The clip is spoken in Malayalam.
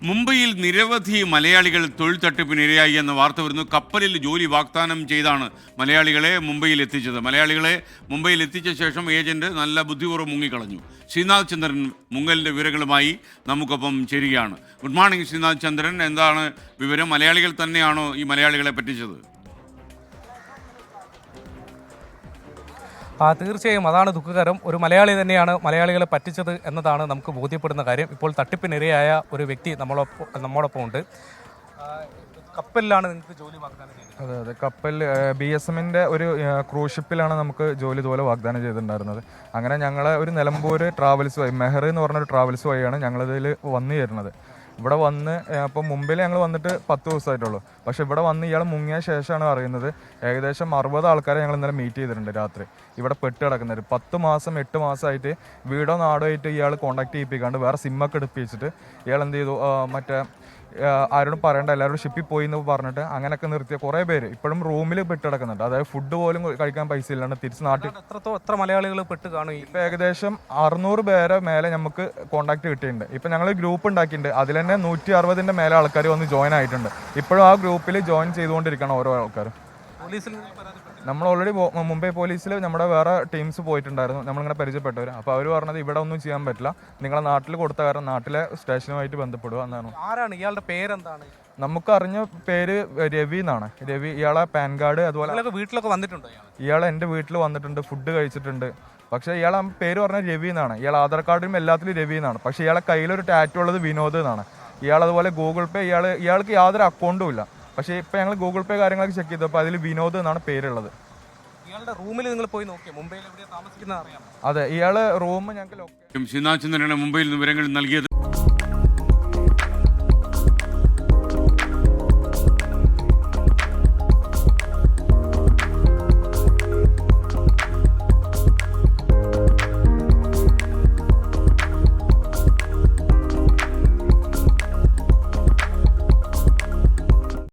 മുംബൈയിൽ നിരവധി മലയാളികൾ തൊഴിൽ തട്ടിപ്പിനിരയായി എന്ന വാർത്ത വരുന്നു. കപ്പലിൽ ജോലി വാഗ്ദാനം ചെയ്താണ് മലയാളികളെ മുംബൈയിൽ എത്തിച്ചത്. മലയാളികളെ മുംബൈയിൽ എത്തിച്ച ശേഷം ഏജന്റ് നല്ല ബുദ്ധിപൂർവ്വം മുങ്ങിക്കളഞ്ഞു. ശ്രീനാഥ് ചന്ദ്രൻ മുങ്ങലിൻ്റെ വിവരങ്ങളുമായി നമുക്കൊപ്പം ചേരുകയാണ്. ഗുഡ് മോർണിംഗ് ശ്രീനാഥ് ചന്ദ്രൻ, എന്താണ് വിവരം? മലയാളികൾ തന്നെയാണോ ഈ മലയാളികളെ പറ്റിച്ചത്? തീർച്ചയായും അതാണ് ദുഃഖകരം. ഒരു മലയാളി തന്നെയാണ് മലയാളികളെ പറ്റിച്ചത് എന്നതാണ് നമുക്ക് ബോധ്യപ്പെടുന്ന കാര്യം. ഇപ്പോൾ തട്ടിപ്പിനിരയായ ഒരു വ്യക്തി നമ്മോടൊപ്പം ഉണ്ട്. കപ്പലിലാണ് നിങ്ങൾക്ക് ജോലി വാഗ്ദാനം ചെയ്തത്? അതെ, കപ്പൽ BSMന്റെ ഒരു ക്രൂസ് ഷിപ്പിലാണ് നമുക്ക് ജോലി ഇതുപോലെ വാഗ്ദാനം ചെയ്തിട്ടുണ്ടായിരുന്നത്. അങ്ങനെ ഞങ്ങളെ ഒരു നിലമ്പൂർ ട്രാവൽസ് വഴി, മെഹർ എന്ന് പറഞ്ഞൊരു ട്രാവൽസ് വഴിയാണ് ഞങ്ങളിതിൽ വന്നു ചേരുന്നത്. ഇവിടെ വന്ന് ഇപ്പോൾ മുംബൈയിൽ ഞങ്ങൾ വന്നിട്ട് 10 ദിവസമായിട്ടുള്ളൂ. പക്ഷേ ഇവിടെ വന്ന് ഇയാൾ മുങ്ങിയ ശേഷമാണ് അറിയുന്നത് ഏകദേശം 60 ആൾക്കാരെ ഞങ്ങൾ ഇന്നലെ മീറ്റ് ചെയ്തിട്ടുണ്ട് രാത്രി. ഇവിടെ പെട്ട് കിടക്കുന്നത് 10 മാസം 8 മാസമായിട്ട് വീടോ നാടോ ആയിട്ട് ഇയാൾ കോൺടാക്ട് ചെയ്യിപ്പിക്കാണ്ട് വേറെ സിമ്മൊക്കെ എടുപ്പിച്ചിട്ട് ഇയാൾ എന്ത് ചെയ്തു, മറ്റേ ആരോടും പറയണ്ട, എല്ലാവരും ഷിപ്പിൽ പോയി എന്ന് പറഞ്ഞിട്ട് അങ്ങനെയൊക്കെ നിർത്തിയ കുറേ പേര് ഇപ്പോഴും റൂമിൽ പെട്ട് കിടക്കുന്നുണ്ട്. അതായത് ഫുഡ് പോലും കഴിക്കാൻ പൈസ ഇല്ലാണ്ട് തിരിച്ച് നാട്ടിൽ. എത്ര മലയാളികൾ പെട്ട് കാണും? ഇപ്പം ഏകദേശം 600 പേരെ മേലെ നമുക്ക് കോൺടാക്ട് കിട്ടിയിട്ടുണ്ട്. ഇപ്പം ഞങ്ങൾ ഗ്രൂപ്പ് ഉണ്ടാക്കിയിട്ടുണ്ട്. അതിൽ തന്നെ 160ന്റെ മേലെ ആൾക്കാർ വന്ന് ജോയിൻ ആയിട്ടുണ്ട്. ഇപ്പോഴും ആ ഗ്രൂപ്പിൽ ജോയിൻ ചെയ്തുകൊണ്ടിരിക്കണം ഓരോ ആൾക്കാരും. പോലീസിൽ നമ്മൾ ഓൾറെഡി മുംബൈ പോലീസിൽ നമ്മുടെ വേറെ ടീംസ് പോയിട്ടുണ്ടായിരുന്നു, നമ്മളിങ്ങനെ പരിചയപ്പെട്ടവർ. അപ്പോൾ അവർ പറഞ്ഞത് ഇവിടെ ഒന്നും ചെയ്യാൻ പറ്റില്ല, നിങ്ങളെ നാട്ടിൽ കൊടുത്ത കാരണം നാട്ടിലെ സ്റ്റേഷനുമായിട്ട് ബന്ധപ്പെടുക എന്നാണ്. ആരാണ് ഇയാളുടെ പേരെന്താണ്? നമുക്ക് അറിഞ്ഞ പേര് രവി എന്നാണ്. രവി, ഇയാളെ പാൻ കാർഡ് അതുപോലെ വീട്ടിലൊക്കെ വന്നിട്ടുണ്ടോ? ഇയാൾ എൻ്റെ വീട്ടിൽ വന്നിട്ടുണ്ട്, ഫുഡ് കഴിച്ചിട്ടുണ്ട്. പക്ഷേ ഇയാളെ പേര് പറഞ്ഞാൽ രവി എന്നാണ്. ഇയാൾ ആധാർ കാർഡിലും എല്ലാത്തിലും രവി എന്നാണ്. പക്ഷേ ഇയാളെ കയ്യിലൊരു ടാറ്റു ഉള്ളത് വിനോദ് എന്നാണ്. ഇയാൾ അതുപോലെ ഗൂഗിൾ പേ, ഇയാൾക്ക് യാതൊരു അക്കൗണ്ടും ഇല്ല. പക്ഷേ ഇപ്പം ഞങ്ങൾ ഗൂഗിൾ പേ കാര്യങ്ങളൊക്കെ ചെക്ക് ചെയ്തപ്പോൾ അതിൽ വിനോദ് എന്നാണ് പേരുള്ളത്. ഇയാളുടെ റൂമിൽ നിങ്ങൾ പോയി നോക്കിയോ? മുംബൈയിൽ എവിടെയാണ് താമസിക്കുന്നത് അറിയാം? അതെ, ഇയാള് റൂം ഞങ്ങൾക്ക് ശ്രീനാഥ് ചന്ദ്രനാണ് മുംബൈയിൽ വിവരങ്ങൾ നൽകിയത്.